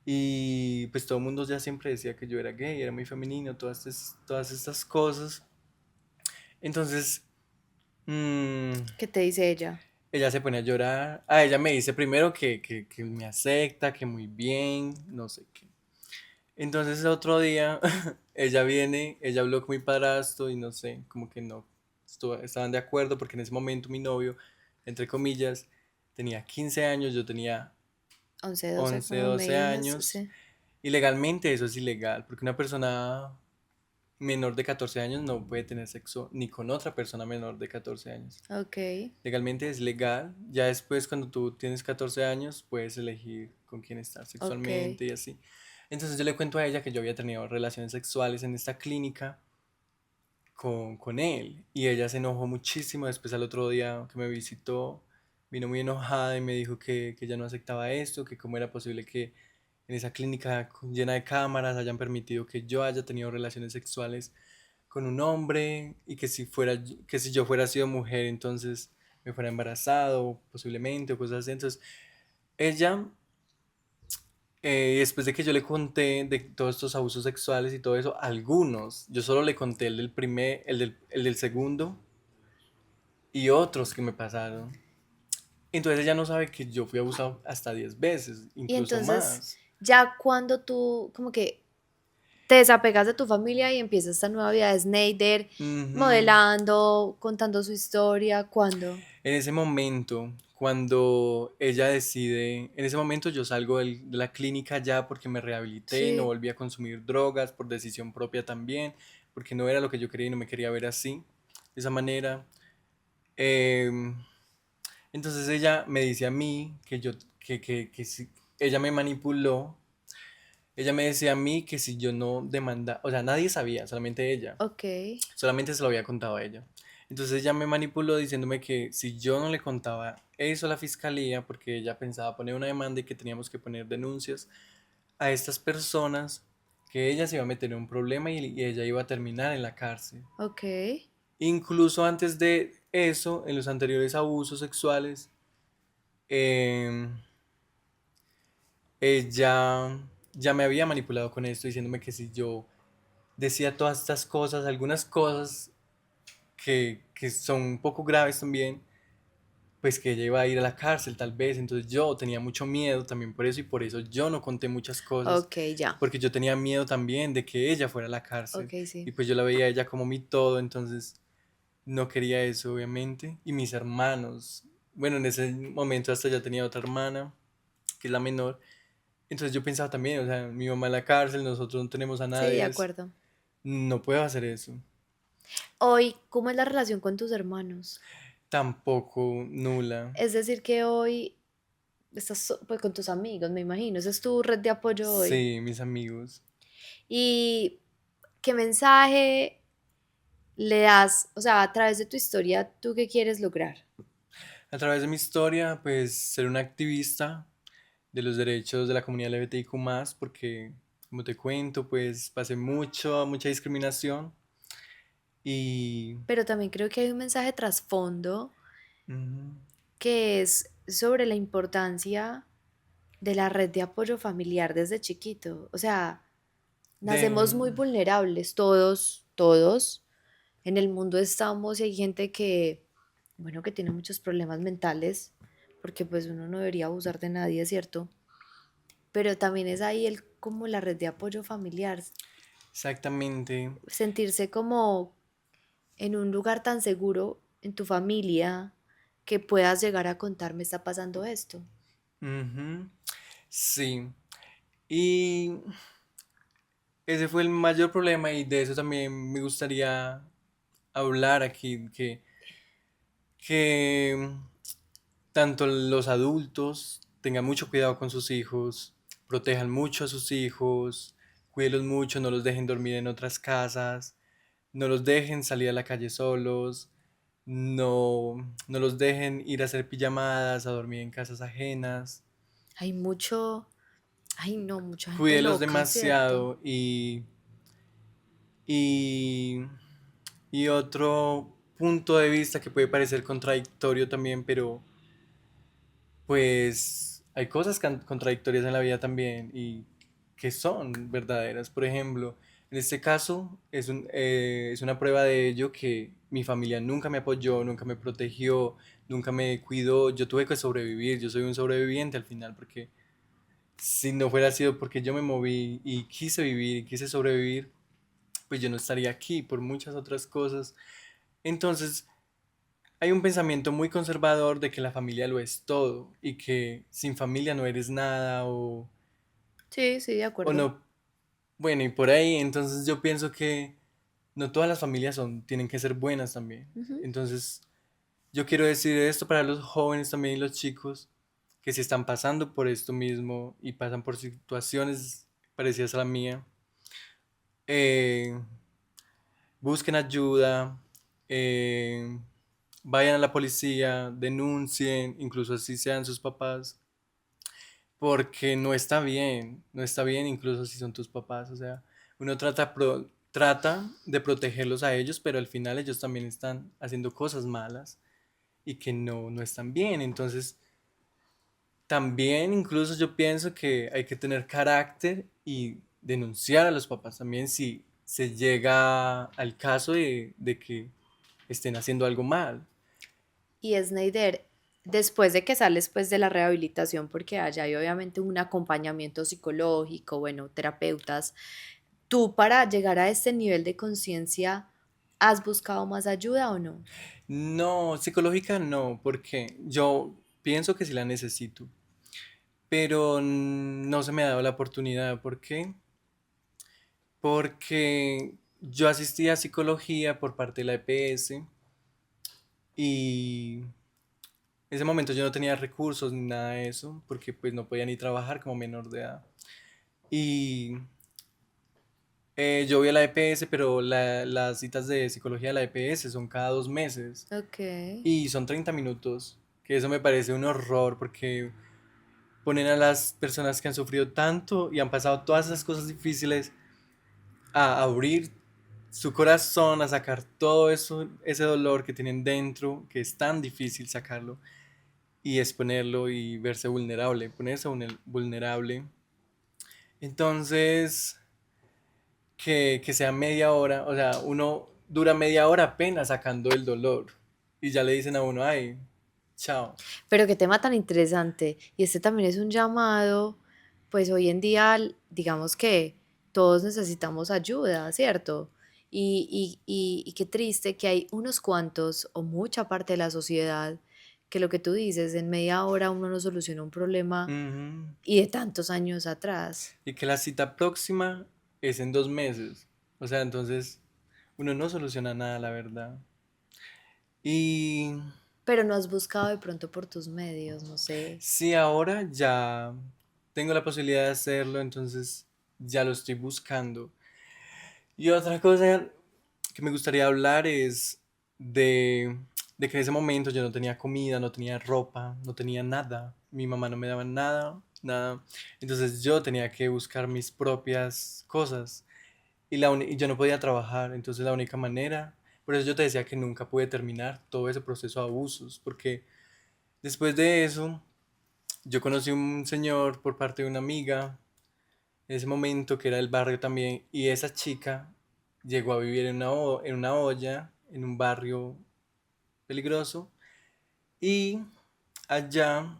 Y pues todo el mundo ya siempre decía que yo era gay, era muy femenino, todas estas cosas. Entonces, mm, ¿qué te dice ella? ella se pone a llorar. Ah, ella me dice primero que me acepta, que muy bien, no sé qué. Entonces el otro día ella viene, ella habló con mi padrastro y no sé, como que no estaban de acuerdo porque en ese momento mi novio, entre comillas, tenía 15 años, yo tenía 11, 12, 11 como me 12 dices, años. sí, Y legalmente eso es ilegal, porque una persona menor de 14 años no puede tener sexo ni con otra persona menor de 14 años. ok, Legalmente es legal. Ya después, cuando tú tienes 14 años, puedes elegir con quién estar ok, sexualmente y así. Entonces yo le cuento a ella que yo había tenido relaciones sexuales en esta clínica con él. Y ella se enojó muchísimo. Después al otro día que me visitó, vino muy enojada y me dijo que ella no aceptaba esto, que cómo era posible que en esa clínica llena de cámaras hayan permitido que yo haya tenido relaciones sexuales con un hombre y que si yo fuera sido mujer, entonces me fuera embarazado, posiblemente, o cosas así. Entonces, ella, después de que yo le conté de todos estos abusos sexuales y todo eso, algunos, yo solo le conté el del primer, el del segundo y otros que me pasaron. Entonces ella no sabe que yo fui abusado hasta 10 veces, y incluso entonces más. ya cuando tú como que te desapegas de tu familia y empiezas esta nueva vida de Snyder, Ujú. modelando, contando su historia, ¿cuándo? En ese momento, cuando ella decide, en ese momento yo salgo de la clínica ya porque me rehabilité y no Sí, volví a consumir drogas por decisión propia también, porque no era lo que yo quería y no me quería ver así, de esa manera. Em, entonces ella me dice a mí que si, ella me manipuló, ella me decía a mí que si yo no demandaba, o sea, nadie sabía, solamente ella. ok, Solamente se lo había contado a ella. Entonces ella me manipuló diciéndome que si yo no le contaba eso a la fiscalía, porque ella pensaba poner una demanda y que teníamos que poner denuncias a estas personas, que ella se iba a meter en un problema y ella iba a terminar en la cárcel. ok, Incluso antes de eso, en los anteriores abusos sexuales, em, ella ya me había manipulado con esto, diciéndome que si yo decía todas estas cosas, algunas cosas que son un poco graves también, pues que ella iba a ir a la cárcel tal vez, entonces yo tenía mucho miedo también por eso y por eso yo no conté muchas cosas, ok, ya, porque yo tenía miedo también de que ella fuera a la ok, cárcel sí, y pues yo la veía a ella como mi todo, entonces no quería eso obviamente. Y mis hermanos, bueno, en ese momento hasta ya tenía otra hermana, que es la menor, entonces yo pensaba también, o sea, mi mamá en la cárcel, nosotros no tenemos a sí, de nadie, acuerdo. no puedo hacer eso. Hoy, ¿cómo es la relación con tus hermanos? Tampoco nula. Es decir, que hoy estás pues, con tus amigos, me imagino, esa es tu red de apoyo hoy. Sí, mis amigos. ¿Y qué mensaje le das, o sea, a través de tu historia, tú qué quieres lograr? A través de mi historia, pues ser un activista de los derechos de la comunidad LGBTIQ+, porque como te cuento, pues pasé mucha discriminación y Pero también creo que hay un mensaje trasfondo ujú, que es sobre la importancia de la red de apoyo familiar desde chiquito. O sea, de, nacemos muy vulnerables, todos, todos. En el mundo estamos y hay gente que, bueno, que tiene muchos problemas mentales, porque pues uno no debería abusar de nadie, ¿cierto? Pero también es ahí el, como la red de apoyo familiar, exactamente, sentirse como en un lugar tan seguro, en tu familia, que puedas llegar a contar, me está pasando esto. Ujú, sí. Y ese fue el mayor problema y de eso también me gustaría hablar aquí, que tanto los adultos tengan mucho cuidado con sus hijos, protejan mucho a sus hijos, cuídenlos mucho, no los dejen dormir en otras casas, no los dejen salir a la calle solos, no los dejen ir a hacer pijamadas, a dormir en casas ajenas. Hay mucho, ay no, mucha gente Cuídelos loca, ¿cierto? demasiado y, y otro punto de vista que puede parecer contradictorio también, pero pues hay cosas contradictorias en la vida también y que son verdaderas. Por ejemplo, en este caso es una prueba de ello que mi familia nunca me apoyó, nunca me protegió, nunca me cuidó. Yo tuve que sobrevivir, yo soy un sobreviviente al final porque si no fuera sido porque yo me moví y quise vivir y quise sobrevivir, pues yo no estaría aquí por muchas otras cosas. Entonces, hay un pensamiento muy conservador de que la familia lo es todo y que sin familia no eres nada Sí, sí, de o acuerdo. no, bueno, y por ahí, entonces yo pienso que no todas las familias tienen que ser buenas también. Ujú. Entonces, yo quiero decir esto para los jóvenes también y los chicos que si están pasando por esto mismo y pasan por situaciones parecidas a la mía, eh, busquen ayuda, eh, vayan a la policía, denuncien, incluso así sean sus papás, porque no está bien, no está bien incluso si son tus papás, o sea, uno trata de protegerlos a ellos, pero al final ellos también están haciendo cosas malas y que no están bien, entonces también incluso yo pienso que hay que tener carácter y denunciar a los papás también si se llega al caso de que estén haciendo algo mal. Y Snyder, después de que sales pues de la rehabilitación, porque allá hay obviamente un acompañamiento psicológico, bueno, terapeutas, tú para llegar a este nivel de conciencia, ¿has buscado más ayuda o no? No, psicológica no, porque yo pienso que sí la necesito, pero no se me ha dado la oportunidad. ¿Por qué? Porque yo asistí a psicología por parte de la EPS y en ese momento yo no tenía recursos ni nada de eso, porque pues no podía ni trabajar como menor de edad. Y yo voy a la EPS, pero las citas de psicología de la EPS son cada 2 meses Ok. y son 30 minutos, que eso me parece un horror porque ponen a las personas que han sufrido tanto y han pasado todas esas cosas difíciles a abrir su corazón, a sacar todo eso, ese dolor que tienen dentro, que es tan difícil sacarlo, y exponerlo y verse vulnerable, ponerse vulnerable. Entonces, que sea media hora, o sea, uno dura media hora apenas sacando el dolor y ya le dicen a uno, ay, chao. Pero qué tema tan interesante. Y este también es un llamado, pues hoy en día, digamos que todos necesitamos ayuda, ¿cierto? Y qué triste que hay unos cuantos o mucha parte de la sociedad que lo que tú dices, en media hora uno no soluciona un problema Ujú. y de tantos años atrás. Y que la cita próxima es en 2 meses. O sea, entonces uno no soluciona nada, la verdad. Y Pero no has buscado de pronto por tus medios, no sé. sí, ahora ya tengo la posibilidad de hacerlo, entonces ya lo estoy buscando. Y otra cosa que me gustaría hablar es de, de que en ese momento yo no tenía comida, no tenía ropa, no tenía nada. Mi mamá no me daba nada, nada. Entonces yo tenía que buscar mis propias cosas y yo no podía trabajar. Entonces la única manera, por eso yo te decía que nunca pude terminar todo ese proceso de abusos, porque después de eso yo conocí un señor por parte de una amiga en ese momento que era del barrio también, y esa chica llegó a vivir en una olla, en un barrio peligroso, y allá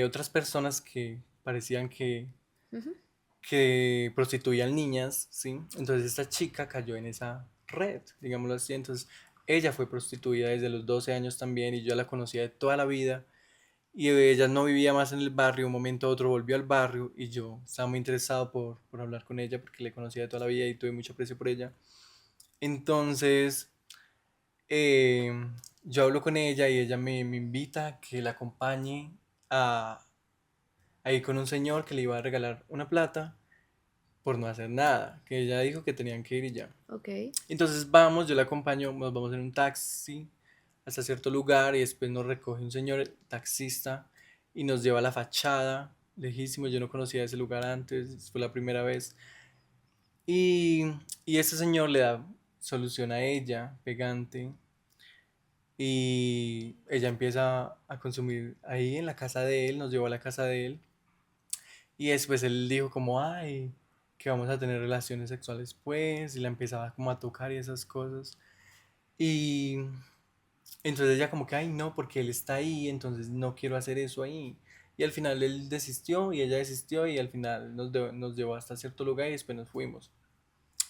otras personas que parecían Ujú. que prostituían niñas, ¿sí? Entonces esta chica cayó en esa red, digámoslo así, entonces ella fue prostituida desde los 12 años también y yo la conocía de toda la vida. Y ella no vivía más en el barrio, un momento a otro volvió al barrio y yo estaba muy interesado por hablar con ella porque le conocía de toda la vida y tuve mucho aprecio por ella. Entonces, eh, yo hablo con ella y ella me invita a que la acompañe a, a ir con un señor que le iba a regalar una plata por no hacer nada, que ella dijo que tenían que ir y ya. Ok. Entonces vamos, yo la acompaño, nos vamos en un taxi hasta cierto lugar y después nos recoge un señor taxista y nos lleva a la fachada, lejísimo, yo no conocía ese lugar antes, fue la primera vez. Y, y este señor le da solución a ella, pegante, y ella empieza a consumir ahí en la casa de él, nos llevó a la casa de él, y después él dijo como, ay, que vamos a tener relaciones sexuales pues, y la empezaba como a tocar y esas cosas. Y entonces ella como que, ay, no, porque él está ahí, entonces no quiero hacer eso ahí. Y al final él desistió y ella desistió y al final nos llevó hasta cierto lugar y después nos fuimos.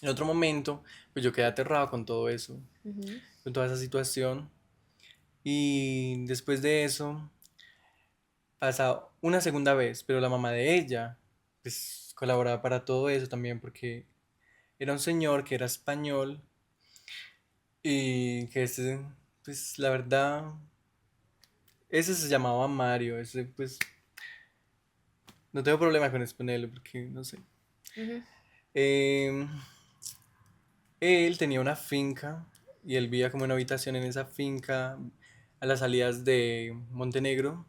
En otro momento, pues yo quedé aterrado con todo eso, Ujú. con toda esa situación. Y después de eso, pasa una segunda vez, pero la mamá de ella, pues colaboraba para todo eso también porque era un señor que era español y que ese, pues la verdad, ese se llamaba Mario, ese pues no tengo problema con exponerlo porque no sé. Ujú. Em, Él tenía una finca y él vivía como en una habitación en esa finca a las salidas de Montenegro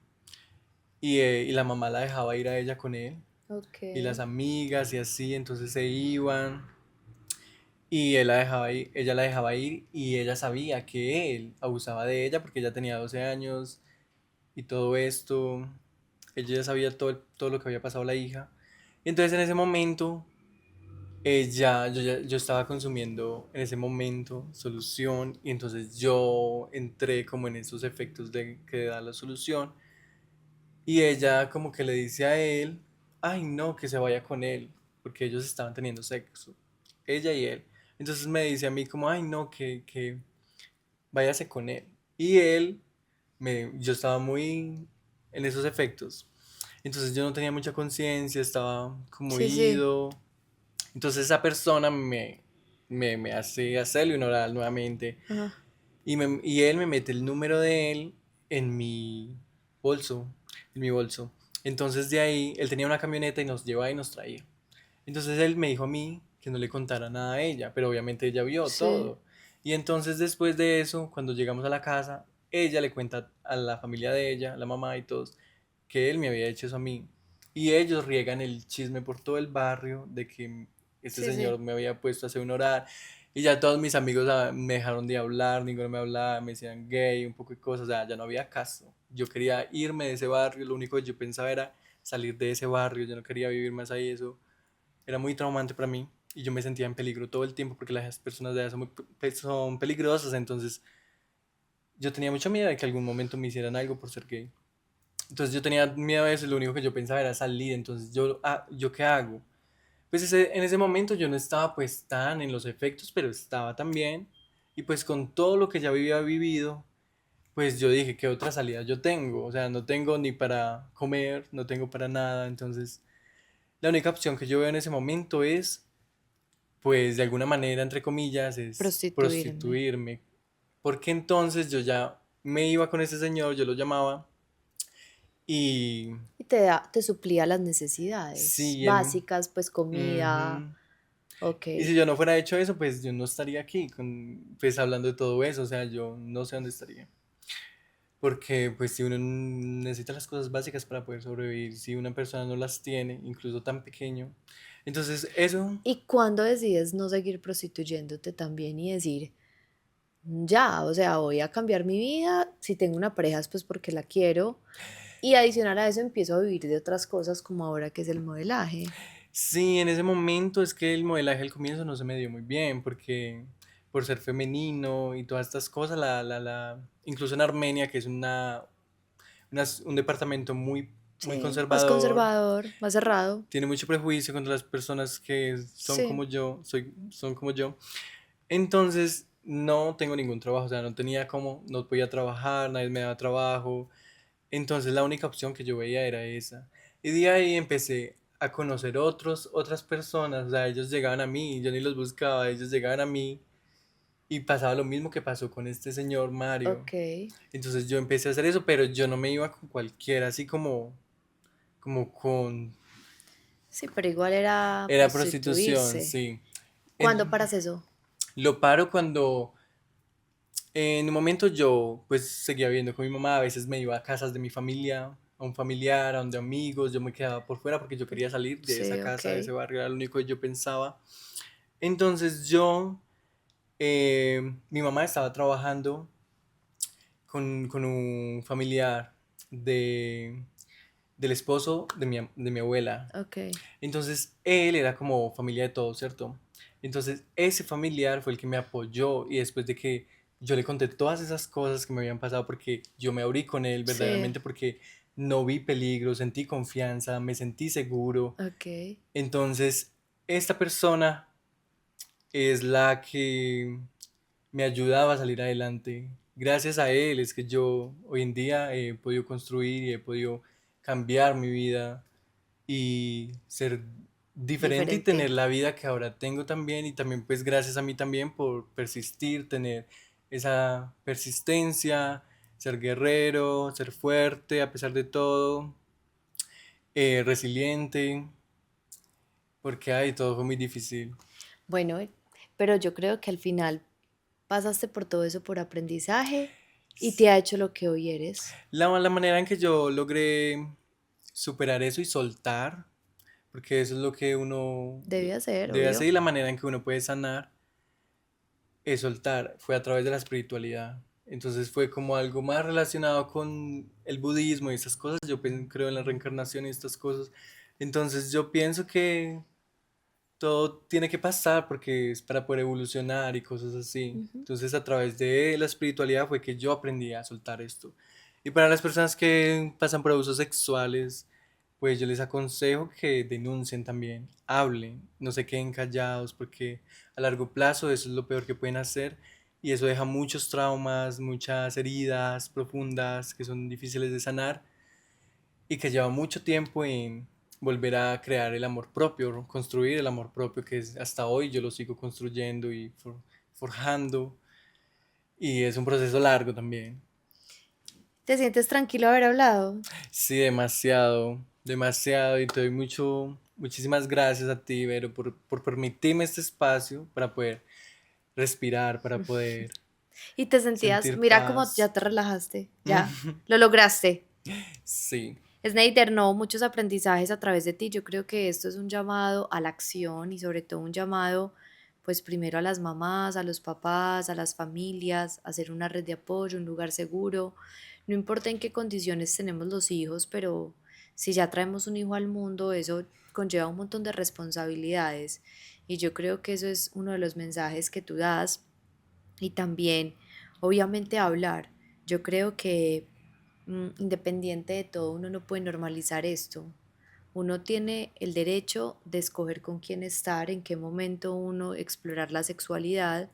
y la mamá la dejaba ir a ella con él Ok. y las amigas y así, entonces se iban y él la dejaba ir, ella la dejaba ir y ella sabía que él abusaba de ella porque ella tenía 12 años y todo esto, ella ya sabía todo lo que había pasado a la hija. Y entonces en ese momento yo estaba consumiendo en ese momento solución y entonces yo entré como en esos efectos de que da la solución y ella como que le dice a él, ay no, que se vaya con él, porque ellos estaban teniendo sexo, ella y él. Entonces me dice a mí como, ay no, que váyase con él. Y él, yo estaba muy en esos efectos. Entonces yo no tenía mucha conciencia, estaba como Sí, sí. ido. Entonces esa persona me hace hacerle un oral nuevamente Ajá. y él me mete el número de él en mi bolso, en mi bolso. Entonces de ahí, él tenía una camioneta y nos llevaba y nos traía. Entonces él me dijo a mí que no le contara nada a ella, pero obviamente ella vio Sí. todo. Y entonces después de eso, cuando llegamos a la casa, ella le cuenta a la familia de ella, la mamá y todos, que él me había hecho eso a mí. Y ellos riegan el chisme por todo el barrio de que este Sí, señor sí. me había puesto a hacer un orar. Y ya todos mis amigos me dejaron de hablar, ninguno me hablaba, me decían gay, un poco de cosas, o sea, ya no había caso. Yo quería irme de ese barrio, lo único que yo pensaba era salir de ese barrio, yo no quería vivir más ahí, eso era muy traumante para mí y yo me sentía en peligro todo el tiempo porque las personas de allá son peligrosas, entonces yo tenía mucho miedo de que algún momento me hicieran algo por ser gay. Entonces yo tenía miedo de eso y lo único que yo pensaba era salir, entonces ¿yo qué hago? Pues en ese momento yo no estaba pues tan en los efectos, pero estaba también y pues con todo lo que ya había vivido, pues yo dije, ¿qué otra salida yo tengo? O sea, no tengo ni para comer, no tengo para nada, entonces la única opción que yo veo en ese momento es pues de alguna manera, entre comillas, es Prostituirme. prostituirme. Porque entonces yo ya me iba con ese señor, yo lo llamaba y Y te suplía las necesidades sí, él... básicas, pues comida. ujú. Ok. Y si yo no fuera hecho eso, pues yo no estaría aquí, pues hablando de todo eso, o sea, yo no sé dónde estaría. Porque pues si uno necesita las cosas básicas para poder sobrevivir, si una persona no las tiene, incluso tan pequeño, entonces eso... ¿Y cuándo decides no seguir prostituyéndote también y decir, ya, o sea, voy a cambiar mi vida, si tengo una pareja es pues porque la quiero, y adicional a eso empiezo a vivir de otras cosas como ahora que es el modelaje? Sí, en ese momento es que el modelaje al comienzo no se me dio muy bien, porque por ser femenino y todas estas cosas, incluso en Armenia, que es un departamento muy Sí, más conservador, conservador, más cerrado. tiene mucho prejuicio contra las personas que son Sí. como yo, son como yo. Entonces, no tengo ningún trabajo, o sea, no tenía como, no podía trabajar, nadie me daba trabajo, entonces la única opción que yo veía era esa. Y de ahí empecé a conocer otras personas, o sea, ellos llegaban a mí, yo ni los buscaba, ellos llegaban a mí y pasaba lo mismo que pasó con este señor Mario. Ok. Entonces yo empecé a hacer eso, pero yo no me iba con cualquiera, así como con... Sí, pero igual era Era prostitución, prostituirse. sí. ¿Cuándo En- paras eso? lo paro cuando en un momento yo pues seguía viviendo con mi mamá, a veces me iba a casas de mi familia, a un familiar, a donde amigos, yo me quedaba por fuera porque yo quería salir de esa Sí, ok. casa, de ese barrio, era lo único que yo pensaba. Entonces mi mamá estaba trabajando con un familiar de, del esposo de mi abuela. Ok. Entonces él era como familia de todos, ¿cierto? Entonces ese familiar fue el que me apoyó y después de que yo le conté todas esas cosas que me habían pasado porque yo me abrí con él Sí, verdaderamente porque no vi peligro, sentí confianza, me sentí seguro. ok. Entonces esta persona es la que me ayudaba a salir adelante. Gracias a él es que yo hoy en día he podido construir y he podido cambiar mi vida y ser diferente y Diferente. tener la vida que ahora tengo también y también pues gracias a mí también por persistir, tener esa persistencia, ser guerrero, ser fuerte a pesar de todo, resiliente, porque ay, todo fue muy difícil. Bueno, pero yo creo que al final pasaste por todo eso por aprendizaje y te ha hecho lo que hoy eres. La manera en que yo logré superar eso y soltar, porque eso es lo que uno Debía ser, debe hacer obvio. y la manera en que uno puede sanar es soltar, fue a través de la espiritualidad. Entonces fue como algo más relacionado con el budismo y esas cosas. Yo creo en la reencarnación y estas cosas. Entonces yo pienso que todo tiene que pasar porque es para poder evolucionar y cosas así. Ujú. Entonces a través de la espiritualidad fue que yo aprendí a soltar esto. Y para las personas que pasan por abusos sexuales, pues yo les aconsejo que denuncien también, hablen, no se queden callados porque a largo plazo eso es lo peor que pueden hacer y eso deja muchos traumas, muchas heridas profundas que son difíciles de sanar y que lleva mucho tiempo en volver a crear el amor propio, construir el amor propio que es, hasta hoy yo lo sigo construyendo y forjando y es un proceso largo también. ¿Te sientes tranquilo de haber hablado? Sí, demasiado, demasiado y te doy muchísimas gracias a ti, Vero, por permitirme este espacio para poder respirar, para poder Y te sentías, sentir mira cómo paz. ya te relajaste, ya, lo lograste. Sí, Snyder, no, muchos aprendizajes a través de ti. Yo creo que esto es un llamado a la acción y sobre todo un llamado, pues primero a las mamás, a los papás, a las familias, a hacer una red de apoyo, un lugar seguro. No importa en qué condiciones tenemos los hijos, pero si ya traemos un hijo al mundo, eso conlleva un montón de responsabilidades. Y yo creo que eso es uno de los mensajes que tú das y también, obviamente, hablar. Yo creo que independiente de todo, uno no puede normalizar esto. Uno tiene el derecho de escoger con quién estar, en qué momento uno explorar la sexualidad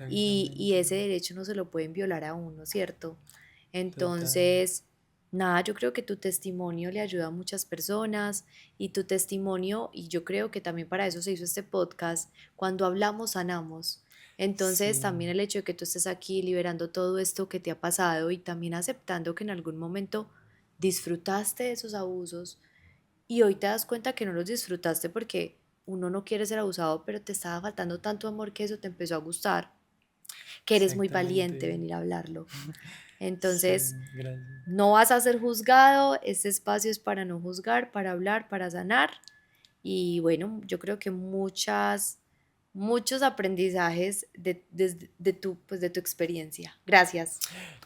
y exactamente, ese derecho no se lo pueden violar a uno, ¿cierto? total. Entonces, nada, yo creo que tu testimonio le ayuda a muchas personas y tu testimonio, y yo creo que también para eso se hizo este podcast, cuando hablamos, sanamos. Entonces, Sí, también el hecho de que tú estés aquí liberando todo esto que te ha pasado y también aceptando que en algún momento disfrutaste de esos abusos y hoy te das cuenta que no los disfrutaste porque uno no quiere ser abusado, pero te estaba faltando tanto amor que eso te empezó a gustar, que eres muy valiente exactamente. venir a hablarlo. Sí, Entonces, gracias. no vas a ser juzgado, este espacio es para no juzgar, para hablar, para sanar. Y bueno, yo creo que muchos aprendizajes pues de tu experiencia. Gracias.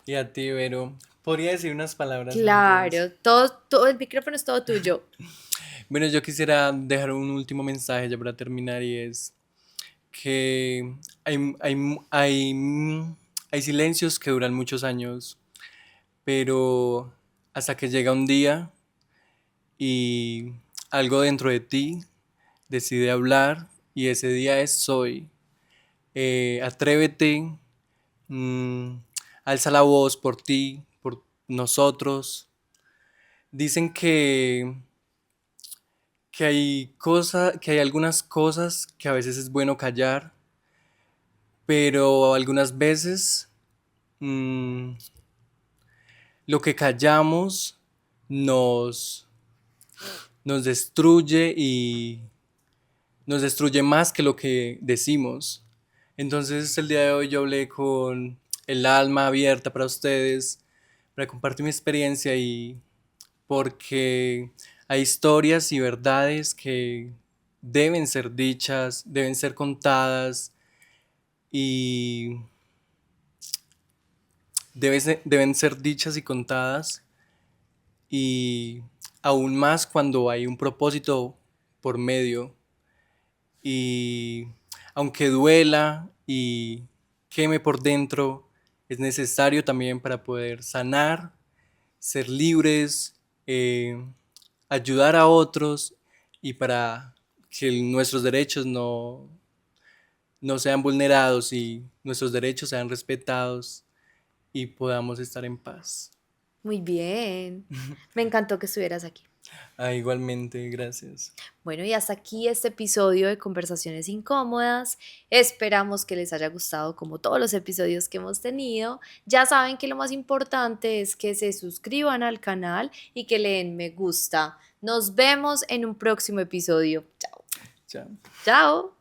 Y a ti, Vero, podría decir unas palabras antes. Claro, todo el micrófono es todo tuyo. Bueno, yo quisiera dejar un último mensaje ya para terminar y es que hay silencios que duran muchos años, pero hasta que llega un día y algo dentro de ti decide hablar y ese día es hoy. Atrévete, mm, alza la voz por ti, por nosotros. Dicen que hay algunas cosas que a veces es bueno callar, pero algunas veces mm, lo que callamos nos, nos destruye y nos destruye más que lo que decimos. Entonces el día de hoy yo hablé con el alma abierta para ustedes, para compartir mi experiencia y porque hay historias y verdades que deben ser dichas, deben ser contadas y deben ser dichas y contadas y aún más cuando hay un propósito por medio y aunque duela y queme por dentro, es necesario también para poder sanar, ser libres, ayudar a otros y para que nuestros derechos no sean vulnerados y nuestros derechos sean respetados y podamos estar en paz. Muy bien. Me encantó que estuvieras aquí. Igualmente, gracias. Bueno, y hasta aquí este episodio de Conversaciones Incómodas. Esperamos que les haya gustado como todos los episodios que hemos tenido. Ya saben que lo más importante es que se suscriban al canal y que le den me gusta. Nos vemos en un próximo episodio. Chao. Chao. Chao.